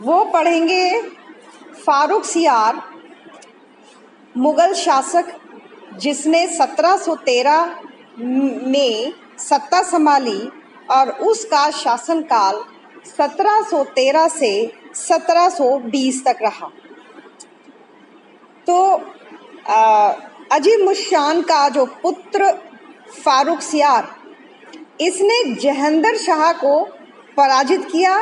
वो पढ़ेंगे फारूक सियार, मुग़ल शासक जिसने 1713 में सत्ता संभाली और उसका शासनकाल 1713 से 1720 तक रहा। तो अजीमुशान का जो पुत्र फारूक सियार, इसने जहांगीर शाह को पराजित किया।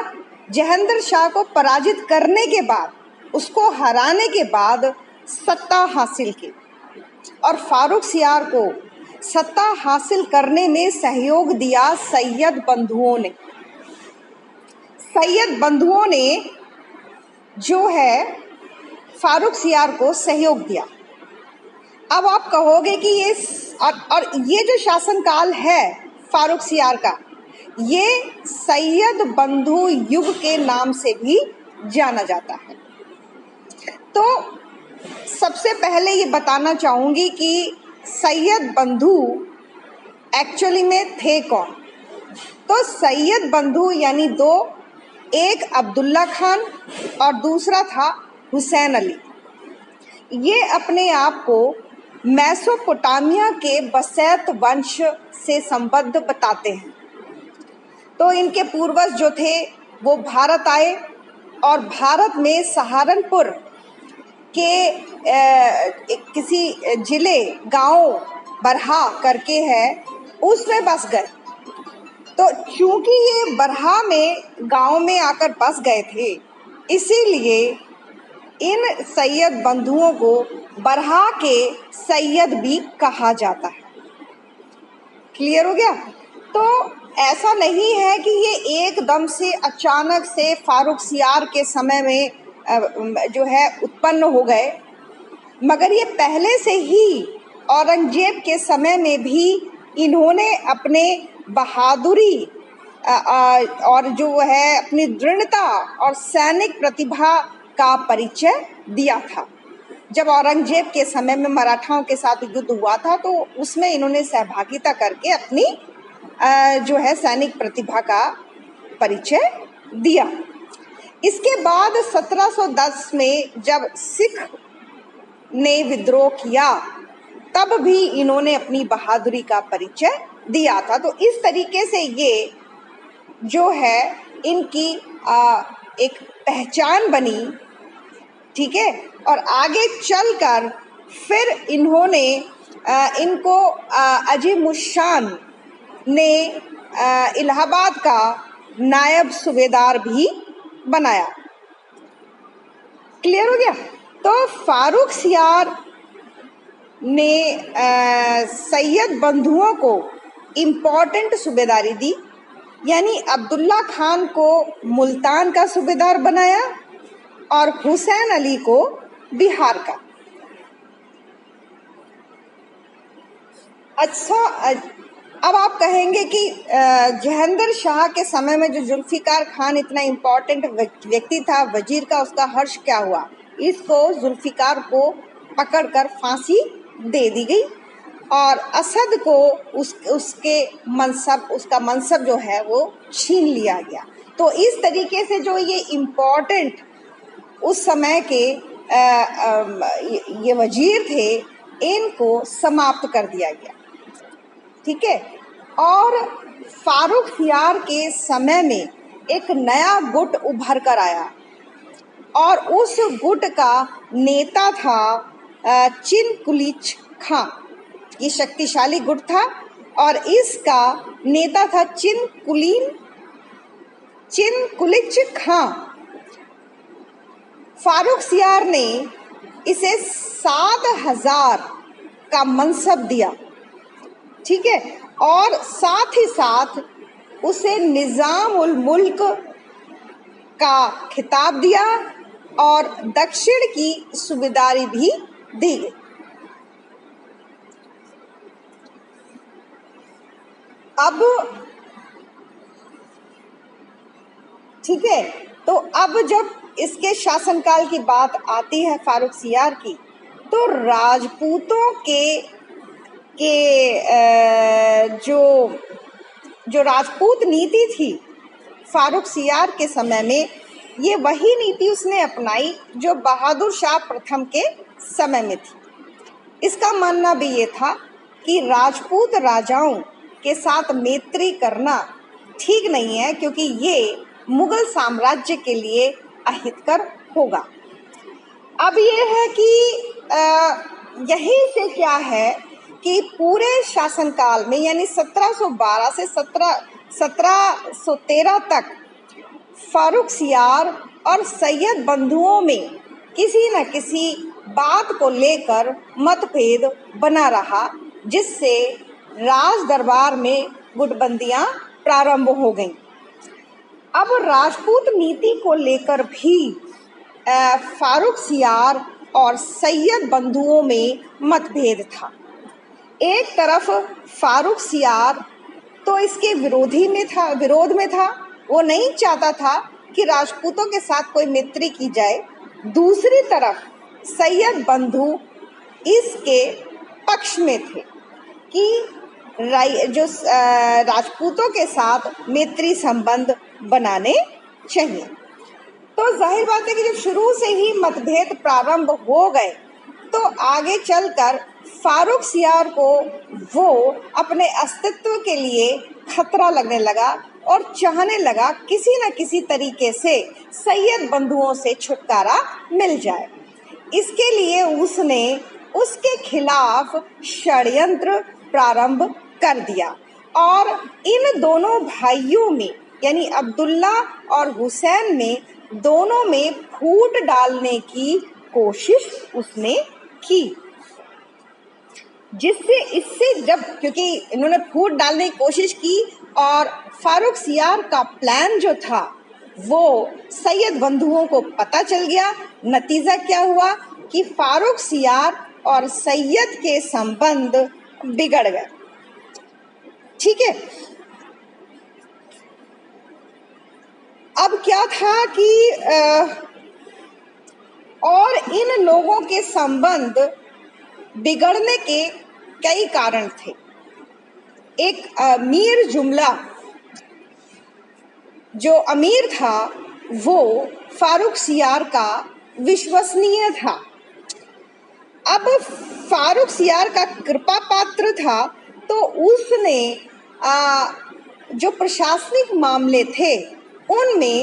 जहांगीर शाह को पराजित करने के बाद, उसको हराने के बाद सत्ता हासिल की और फारूक सियार को सत्ता हासिल करने में सहयोग दिया सैयद बंधुओं ने। सैयद बंधुओं ने जो है फारूक सियार को सहयोग दिया। अब आप कहोगे कि ये जो शासनकाल है फारूक सियार का, ये सैयद बंधु युग के नाम से भी जाना जाता है। तो सबसे पहले ये बताना चाहूँगी कि सैयद बंधु एक्चुअली में थे कौन। तो सैयद बंधु यानी दो, एक अब्दुल्ला खान और दूसरा था हुसैन अली। ये अपने आप को मेसोपोटामिया के बसैत वंश से संबद्ध बताते हैं। तो इनके पूर्वज जो थे वो भारत आए और भारत में सहारनपुर के किसी जिले, गांव बरहा करके है, उसमें बस गए। तो चूंकि ये बरहा में गांव में आकर बस गए थे, इसीलिए इन सैयद बंधुओं को बरहा के सैयद भी कहा जाता है। क्लियर हो गया? तो ऐसा नहीं है कि ये एकदम से अचानक से फारूक सियार के समय में जो है उत्पन्न हो गए, मगर ये पहले से ही औरंगजेब के समय में भी इन्होंने अपने बहादुरी और जो है अपनी दृढ़ता और सैनिक प्रतिभा का परिचय दिया था। जब औरंगजेब के समय में मराठाओं के साथ युद्ध हुआ था, तो उसमें इन्होंने सहभागिता करके अपनी जो है सैनिक प्रतिभा का परिचय दिया। इसके बाद 1710 में जब सिख ने विद्रोह किया, तब भी इन्होंने अपनी बहादुरी का परिचय दिया था। तो इस तरीके से ये जो है इनकी एक पहचान बनी, ठीक है। और आगे चलकर फिर इन्होंने इनको अजीमुशान ने इलाहाबाद का नायब सूबेदार भी बनाया। क्लियर हो गया? तो फारूक सियार ने सैयद बंधुओं को इम्पोर्टेंट सूबेदारी दी, यानी अब्दुल्ला खान को मुल्तान का सूबेदार बनाया और हुसैन अली को बिहार का। अच्छा, अब आप कहेंगे कि जहांगीर शाह के समय में जो जुल्फ़िकार खान इतना इम्पोर्टेंट व्यक्ति था, वजीर का, उसका हर्ष क्या हुआ? इसको जुल्फ़िकार को पकड़कर फांसी दे दी गई और असद को उसका मनसब जो है वो छीन लिया गया। तो इस तरीके से जो ये इम्पोर्टेंट उस समय के ये वजीर थे, इनको समाप्त कर दिया गया, ठीक है। और फारूक सियार के समय में एक नया गुट उभर कर आया और उस गुट का नेता था चिनकुलिच खां। ये शक्तिशाली गुट था और इसका नेता था चिनकुलिच खां। फारूक सियार ने इसे 7000 का मनसब दिया, ठीक है, और साथ ही साथ उसे निज़ाम उल मुल्क का खिताब दिया और दक्षिण की सूबेदारी भी दी गई। अब ठीक है, तो अब जब इसके शासनकाल की बात आती है फारूक सियार की, तो राजपूतों के जो राजपूत नीति थी फारूक सियार के समय में, ये वही नीति उसने अपनाई जो बहादुर शाह प्रथम के समय में थी। इसका मानना भी ये था कि राजपूत राजाओं के साथ मैत्री करना ठीक नहीं है, क्योंकि ये मुगल साम्राज्य के लिए अहितकर होगा। अब ये है कि यहीं से क्या है कि पूरे शासनकाल में यानी 1712 से 1713 तक फारुखसियार और सैयद बंधुओं में किसी न किसी बात को लेकर मतभेद बना रहा, जिससे राज दरबार में गुटबंदियां प्रारंभ हो गईं। अब राजपूत नीति को लेकर भी फारुखसियार और सैयद बंधुओं में मतभेद था। एक तरफ फारुखसियार तो इसके विरोध में था, वो नहीं चाहता था कि राजपूतों के साथ कोई मैत्री की जाए। दूसरी तरफ सैयद बंधु इसके पक्ष में थे कि जो राजपूतों के साथ मैत्री संबंध बनाने चाहिए। तो जाहिर बात है कि जब शुरू से ही मतभेद प्रारंभ हो गए तो आगे चलकर फारुखसियार को वो अपने अस्तित्व के लिए खतरा लगने लगा और चाहने लगा किसी न किसी तरीके से सैयद बंधुओं से छुटकारा मिल जाए। इसके लिए उसने उसके खिलाफ षड्यंत्र प्रारंभ कर दिया और इन दोनों भाइयों में यानी अब्दुल्ला और हुसैन में दोनों में फूट डालने की कोशिश उसने की, क्योंकि इन्होंने फूट डालने की कोशिश की और फारुखसियार का प्लान जो था वो सैयद बंधुओं को पता चल गया। नतीजा क्या हुआ कि फारुखसियार और सैयद के संबंध बिगड़ गए। ठीक है, अब क्या था कि और इन लोगों के संबंध बिगड़ने के कई कारण थे। एक मीर जुमला जो अमीर था वो फारुखसियार का विश्वसनीय था। अब फारुखसियार का कृपा पात्र था तो उसने जो प्रशासनिक मामले थे उनमें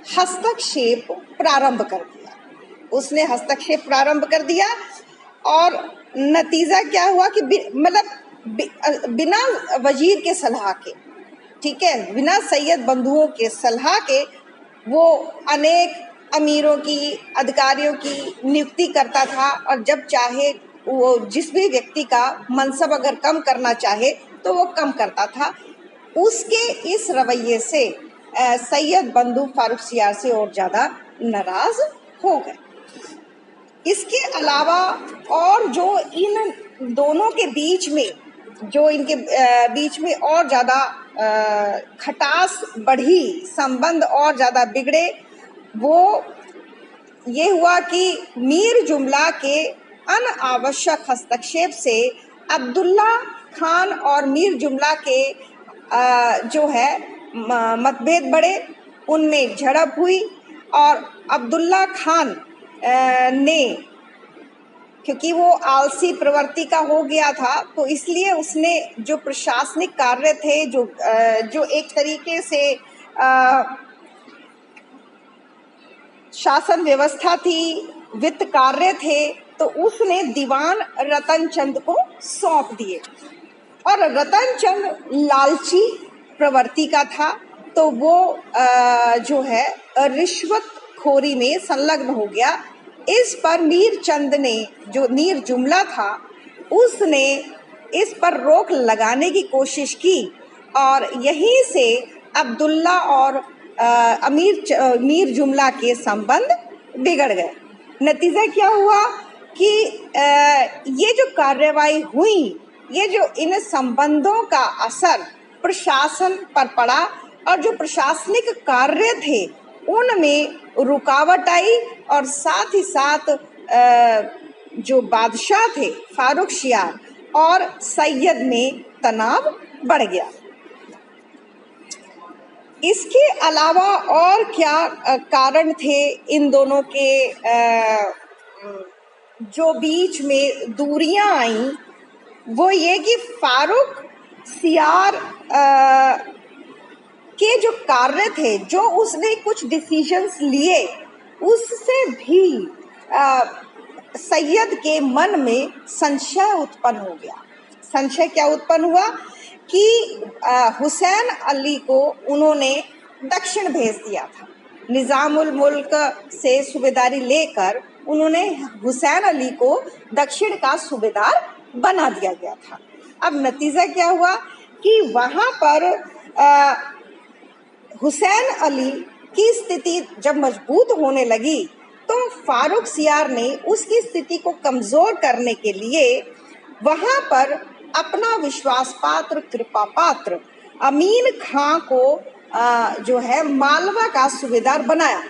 हस्तक्षेप प्रारंभ कर दिया और नतीजा क्या हुआ कि बिना वजीर के सलाह के, ठीक है, बिना सैयद बंधुओं के सलाह के वो अनेक अमीरों की अधिकारियों की नियुक्ति करता था और जब चाहे वो जिस भी व्यक्ति का मनसब अगर कम करना चाहे तो वो कम करता था। उसके इस रवैये से सैयद बंधु फारुखसियार से और ज़्यादा नाराज हो गए। इसके अलावा और जो इन दोनों के बीच में और ज़्यादा खटास बढ़ी, संबंध और ज़्यादा बिगड़े, वो ये हुआ कि मीर जुमला के अनावश्यक हस्तक्षेप से अब्दुल्ला खान और मीर जुमला के जो है मतभेद बढ़े, उनमें झड़प हुई और अब्दुल्ला खान ने, क्योंकि वो आलसी प्रवृत्ति का हो गया था तो इसलिए उसने जो प्रशासनिक कार्य थे जो एक तरीके से शासन व्यवस्था थी, वित्त कार्य थे, तो उसने दीवान रतनचंद को सौंप दिए और रतनचंद लालची प्रवृत्ति का था तो वो जो है रिश्वतखोरी में संलग्न हो गया। इस पर मीरचंद ने, जो मीर जुमला था, उसने इस पर रोक लगाने की कोशिश की और यहीं से अब्दुल्ला और मीर जुमला के संबंध बिगड़ गए। नतीजा क्या हुआ कि ये जो कार्रवाई हुई, ये जो इन संबंधों का असर प्रशासन पर पड़ा और जो प्रशासनिक कार्य थे उनमें रुकावट आई और साथ ही साथ जो बादशाह थे फारुखसियार और सैयद में तनाव बढ़ गया। इसके अलावा और क्या कारण थे इन दोनों के जो बीच में दूरियां आई? वो ये कि फारूक सियार के जो कार्य थे, जो उसने कुछ डिसीजंस लिए, उससे भी सैयद के मन में संशय उत्पन्न हो गया। संशय क्या उत्पन्न हुआ कि हुसैन अली को उन्होंने दक्षिण भेज दिया था। निज़ामुल मुल्क से सूबेदारी लेकर उन्होंने हुसैन अली को दक्षिण का सूबेदार बना दिया गया था। अब नतीजा क्या हुआ कि वहाँ पर हुसैन अली की स्थिति जब मजबूत होने लगी तो फारूक सियार ने उसकी स्थिति को कमज़ोर करने के लिए वहाँ पर अपना विश्वास पात्र, कृपा पात्र अमीन खां को जो है मालवा का सूबेदार बनाया।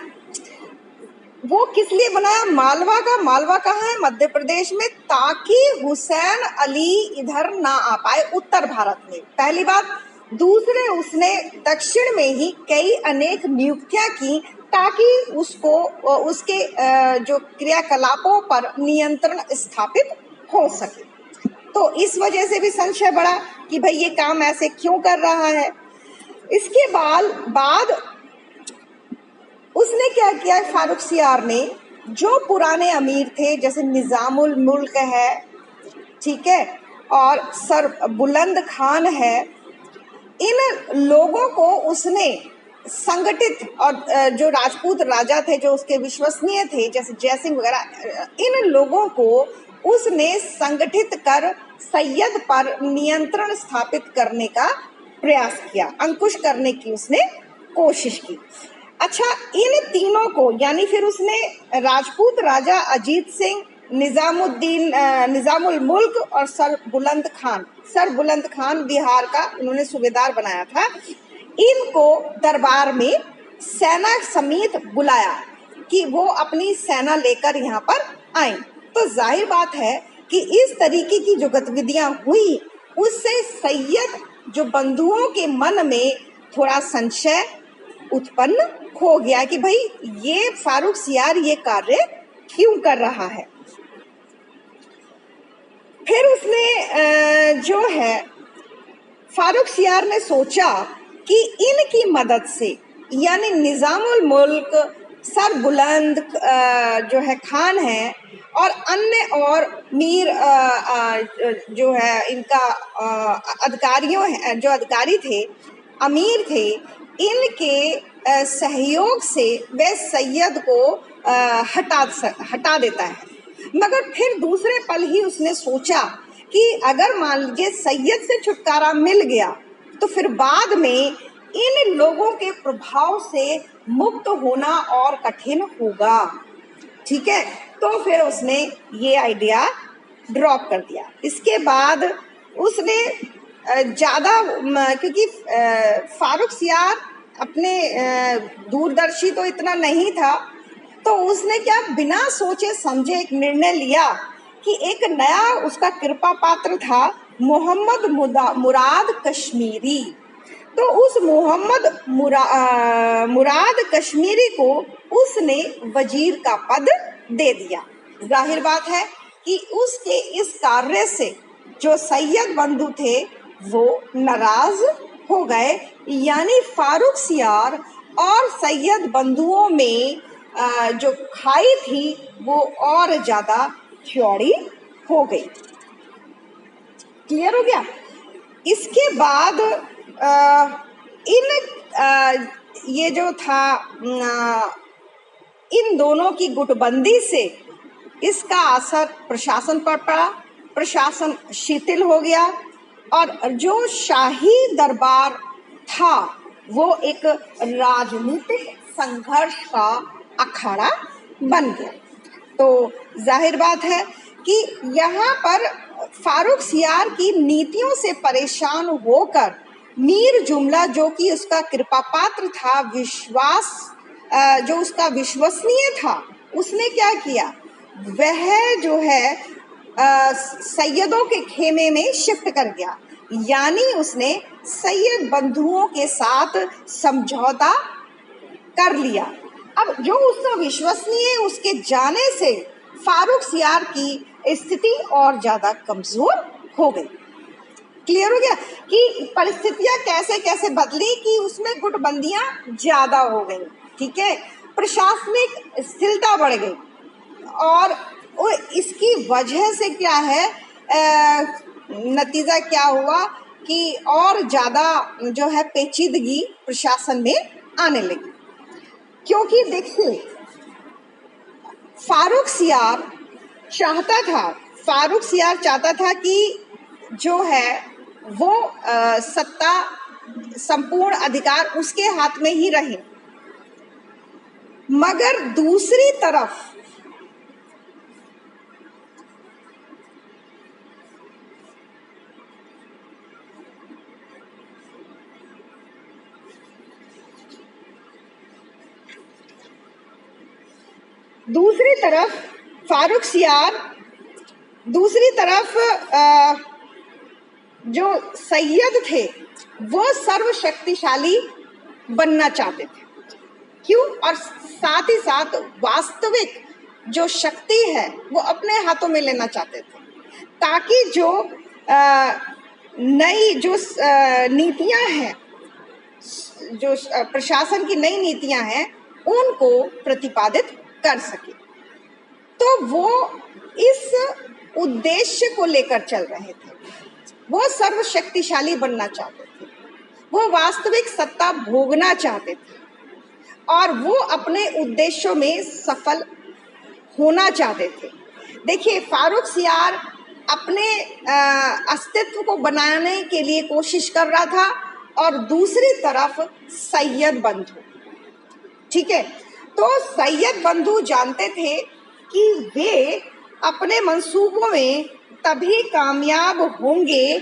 वो किस लिए बनाया मालवा का? मालवा कहाँ है? मध्य प्रदेश में, ताकि हुसैन अली इधर ना आ पाए उत्तर भारत में, पहली बात। दूसरे, उसने दक्षिण में ही कई अनेक नियुक्तियां की ताकि उसको उसके जो क्रियाकलापों पर नियंत्रण स्थापित हो सके। तो इस वजह से भी संशय बढ़ा कि भाई ये काम ऐसे क्यों कर रहा है। इसके बाद उसने क्या किया, फारूक सियार ने जो पुराने अमीर थे, जैसे निज़ामुल मुल्क है, ठीक है, और सर बुलंद खान है, इन लोगों को उसने संगठित, और जो राजपूत राजा थे जो उसके विश्वसनीय थे, जैसे जयसिंह वगैरह, इन लोगों को उसने संगठित कर सैयद पर नियंत्रण स्थापित करने का प्रयास किया, अंकुश करने की उसने कोशिश की। अच्छा, इन तीनों को, यानी फिर उसने राजपूत राजा अजीत सिंह, निज़ामुल मुल्क और सर बुलंद खान बिहार का उन्होंने सूबेदार बनाया था, इनको दरबार में सेना समेत बुलाया कि वो अपनी सेना लेकर यहाँ पर आए। तो जाहिर बात है कि इस तरीके की जो गतिविधियां हुई, उससे सैयद जो बंधुओं के मन में थोड़ा संशय उत्पन्न हो गया कि भाई ये फारूक सियार ये कार्य क्यों कर रहा है। फिर उसने जो है फारूक सियार ने सोचा कि इनकी मदद से, यानी निज़ामुल मुल्क, सर बुलंद जो है खान है, और अन्य और मीर जो है इनका अधिकारियों है, जो अधिकारी थे, अमीर थे, इनके सहयोग से वह सैयद को हटा देता है। मगर फिर दूसरे पल ही उसने सोचा कि अगर मान लीजिए सैयद से छुटकारा मिल गया तो फिर बाद में इन लोगों के प्रभाव से मुक्त होना और कठिन होगा, ठीक है। तो फिर उसने ये आइडिया ड्रॉप कर दिया। इसके बाद उसने ज़्यादा, क्योंकि फारूक सियार अपने दूरदर्शी तो इतना नहीं था, तो उसने क्या बिना सोचे समझे एक निर्णय लिया कि एक नया उसका कृपा पात्र था, मोहम्मद मुराद कश्मीरी। तो उस मोहम्मद मुराद कश्मीरी को उसने वजीर का पद दे दिया। जाहिर बात है कि उसके इस कार्य से जो सैयद बंधु थे वो नाराज हो गए, यानी फारूक सियार और सैयद बंधुओं में जो खाई थी वो और ज़्यादा चौड़ी हो गई। क्लियर हो गया? इसके बाद ये जो था, इन दोनों की गुटबंदी से इसका असर प्रशासन पर पड़ा, प्रशासन शिथिल हो गया, और जो शाही दरबार था वो एक राजनीतिक संघर्ष का अखाड़ा बन गया। तो जाहिर बात है कि यहाँ पर फारूक सियार की नीतियों से परेशान होकर मीर जुमला, जो कि उसका कृपा पात्र था, जो उसका विश्वसनीय था, उसने क्या किया, वह जो है सैयदों के खेमे में शिफ्ट कर गया। यानी उसने सैयद बंधुओं के साथ समझौता कर लिया। अब जो उसका विश्वसनीय उसके जाने से फारूक सियार की स्थिति और ज्यादा कमजोर हो गई। क्लियर हो गया कि परिस्थितियां कैसे कैसे बदली कि उसमें गुटबंदियां ज्यादा हो गई। ठीक है, प्रशासनिक स्थिरता बढ़ गई और इसकी वजह से क्या है, नतीजा क्या हुआ कि और ज्यादा जो है पेचीदगी प्रशासन में आने लगी। क्योंकि देखिए फारूक सियार चाहता था कि जो है वो सत्ता संपूर्ण अधिकार उसके हाथ में ही रहे, मगर दूसरी तरफ फारूक सियार जो सैयद थे वो सर्वशक्तिशाली बनना चाहते थे। क्यों? और साथ ही साथ वास्तविक जो शक्ति है वो अपने हाथों में लेना चाहते थे, ताकि जो नई जो नीतियां हैं, जो प्रशासन की नई नीतियां हैं उनको प्रतिपादित कर सके। तो वो इस उद्देश्य को लेकर चल रहे थे। वो सर्वशक्तिशाली बनना चाहते थे, वो वास्तविक सत्ता भोगना चाहते थे और वो अपने उद्देश्यों में सफल होना चाहते थे। देखिए फारूक सियार अपने अस्तित्व को बनाने के लिए कोशिश कर रहा था और दूसरी तरफ सैयद बंधु, ठीक है, तो सैयद बंधु जानते थे कि वे अपने मंसूबों में तभी कामयाब होंगे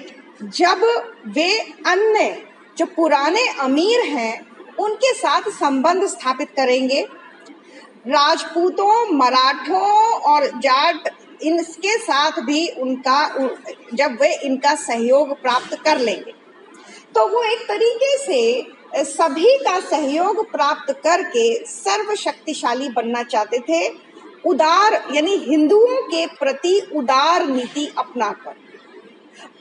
जब वे अन्य जो पुराने अमीर हैं उनके साथ संबंध स्थापित करेंगे। राजपूतों, मराठों और जाट इनके साथ भी जब वे इनका सहयोग प्राप्त कर लेंगे तो वो एक तरीके से सभी का सहयोग प्राप्त करके सर्वशक्तिशाली बनना चाहते थे, उदार यानी हिंदुओं के प्रति उदार नीति अपनाकर।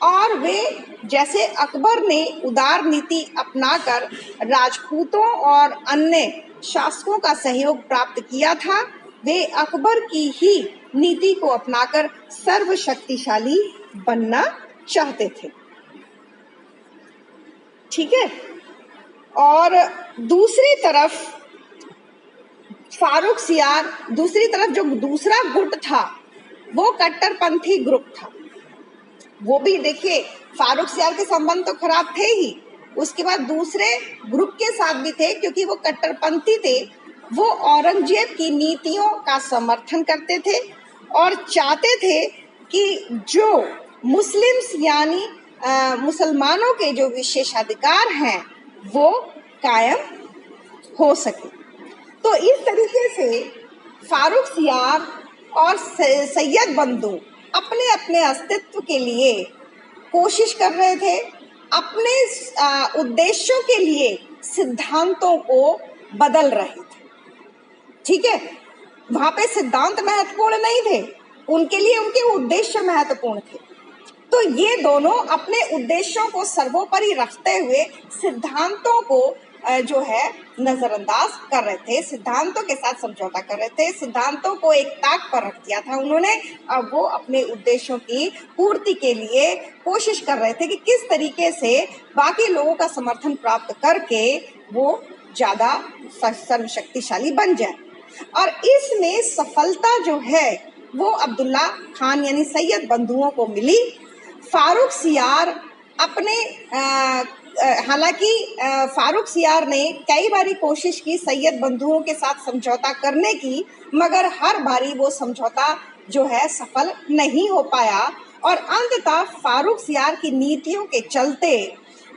और वे जैसे अकबर ने उदार नीति अपनाकर राजपूतों और अन्य शासकों का सहयोग प्राप्त किया था, वे अकबर की ही नीति को अपनाकर सर्वशक्तिशाली बनना चाहते थे। ठीक है, और दूसरी तरफ जो दूसरा गुट था वो कट्टरपंथी ग्रुप था। वो भी देखिए फारूक सियार के संबंध तो खराब थे ही, उसके बाद दूसरे ग्रुप के साथ भी थे क्योंकि वो कट्टरपंथी थे। वो औरंगजेब की नीतियों का समर्थन करते थे और चाहते थे कि जो मुस्लिम्स यानी मुसलमानों के जो विशेषाधिकार हैं वो कायम हो सके। तो इस तरीके से फारूक सियार और सैयद बंधु अपने अपने अस्तित्व के लिए कोशिश कर रहे थे, अपने उद्देश्यों के लिए सिद्धांतों को बदल रहे थे। ठीक है, वहां पे सिद्धांत महत्वपूर्ण नहीं थे, उनके लिए उनके उद्देश्य महत्वपूर्ण थे। तो ये दोनों अपने उद्देश्यों को सर्वोपरि रखते हुए सिद्धांतों को जो है नजरअंदाज कर रहे थे, सिद्धांतों के साथ समझौता कर रहे थे, सिद्धांतों को एक ताक पर रख दिया था उन्होंने। अब वो अपने उद्देश्यों की पूर्ति के लिए कोशिश कर रहे थे कि किस तरीके से बाकी लोगों का समर्थन प्राप्त करके वो ज्यादा सर्वशक्तिशाली बन जाए। और इसमें सफलता जो है वो अब्दुल्ला खान यानी सैयद बंधुओं को मिली। फारूक सियार अपने हालांकि फारूक सियार ने कई बारी कोशिश की सैयद बंधुओं के साथ समझौता करने की, मगर हर बारी वो समझौता जो है सफल नहीं हो पाया और अंततः फारूक सियार की नीतियों के चलते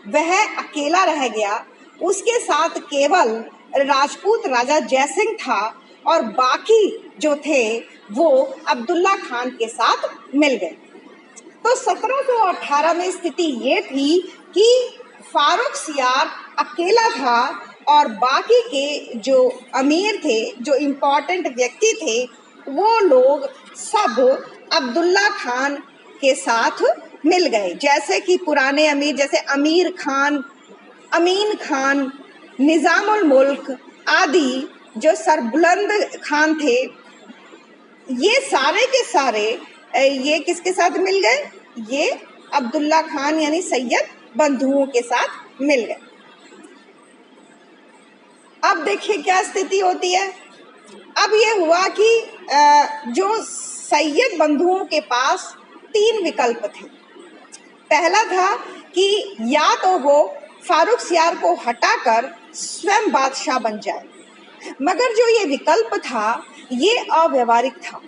वह अकेला रह गया। उसके साथ केवल राजपूत राजा जयसिंह था और बाकी जो थे वो अब्दुल्ला खान के साथ मिल गए। तो 1718 में स्थिति ये थी कि फारूक सियार अकेला था और बाकी के जो अमीर थे, जो इम्पोर्टेंट व्यक्ति थे, वो लोग सब अब्दुल्ला खान के साथ मिल गए। जैसे कि पुराने अमीर, जैसे अमीर खान, अमीन खान, निज़ामुल मुल्क आदि, जो सरबुलंद खान थे, ये सारे के सारे ये किसके साथ मिल गए? ये अब्दुल्ला खान यानी सैयद बंधुओं के साथ मिल गए। अब देखिए क्या स्थिति होती है। अब ये हुआ कि जो सैयद बंधुओं के पास 3 विकल्प थे। पहला था कि या तो वो फारूक सियार को हटाकर स्वयं बादशाह बन जाए, मगर जो ये विकल्प था ये अव्यवहारिक था।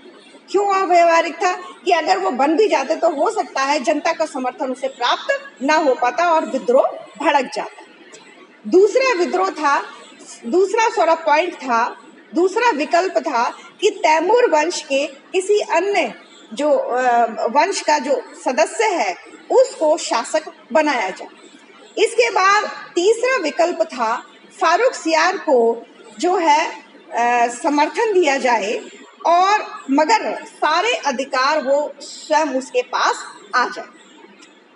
क्यों अव्यवहारिक था? कि अगर वो बन भी जाते तो हो सकता है जनता का समर्थन उसे प्राप्त ना हो पाता और विद्रोह भड़क जाता। दूसरा विद्रोह था, दूसरा विकल्प था कि तैमूर वंश के किसी अन्य जो वंश का जो सदस्य है उसको शासक बनाया जाए। इसके बाद तीसरा विकल्प था फारूक सियार को जो है समर्थन दिया जाए और मगर सारे अधिकार वो स्वयं उसके पास आ जाए,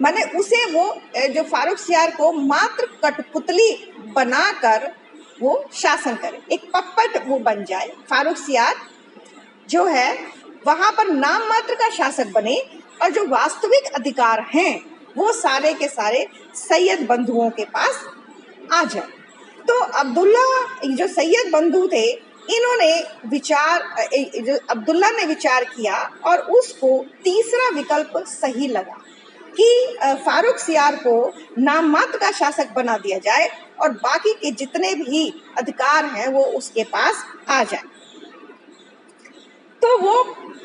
माने उसे वो जो फारूक सियार को मात्र कठपुतली बनाकर वो शासन करे, एक पप्पट वो बन जाए। फारूक सियार जो है वहां पर नाम मात्र का शासक बने और जो वास्तविक अधिकार हैं वो सारे के सारे सैयद बंधुओं के पास आ जाए। तो अब्दुल्ला जो सैयद बंधु थे, इन्होंने अब्दुल्ला ने विचार किया और उसको तीसरा विकल्प सही लगा कि फारूक सियार को नाम मात्र का शासक बना दिया जाए और बाकी के जितने भी अधिकार हैं वो उसके पास आ जाए। तो वो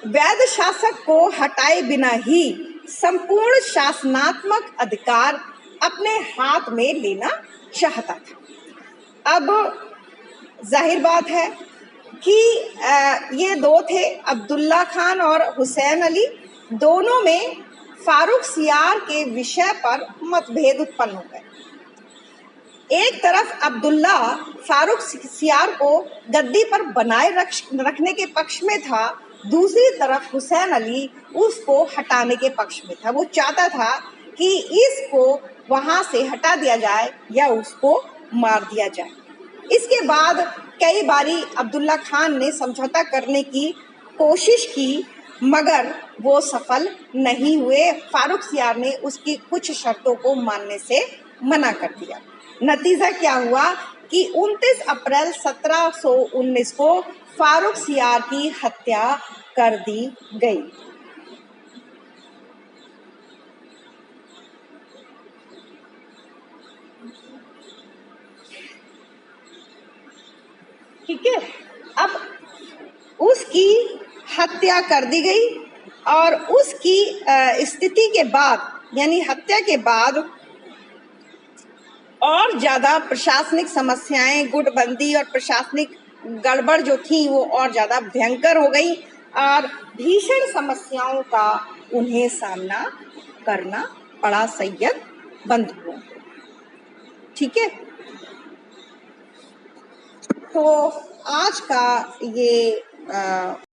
वैध शासक को हटाए बिना ही संपूर्ण शासनात्मक अधिकार अपने हाथ में लेना चाहता था। अब जाहिर बात है कि ये दो थे, अब्दुल्ला खान और हुसैन अली, दोनों में फारूक सियार के विषय पर मतभेद उत्पन्न हो गए। एक तरफ अब्दुल्ला फारूक सियार को गद्दी पर बनाए रखने के पक्ष में था, दूसरी तरफ हुसैन अली उसको हटाने के पक्ष में था। वो चाहता था कि इसको वहां से हटा दिया जाए या उसको मार दिया जाए। इसके बाद कई बारी अब्दुल्ला खान ने समझौता करने की कोशिश की, मगर वो सफल नहीं हुए। फारूक सियार ने उसकी कुछ शर्तों को मानने से मना कर दिया। नतीजा क्या हुआ कि 29 अप्रैल 1719 को फारूक सियार की हत्या कर दी गई। ठीक है, अब उसकी हत्या कर दी गई और उसकी स्थिति के बाद यानी हत्या के बाद और ज़्यादा प्रशासनिक समस्याएं, गुटबंदी और प्रशासनिक गड़बड़ जो थी वो और ज़्यादा भयंकर हो गई और भीषण समस्याओं का उन्हें सामना करना पड़ा सैयद बंधुओं को। ठीक है, तो आज का ये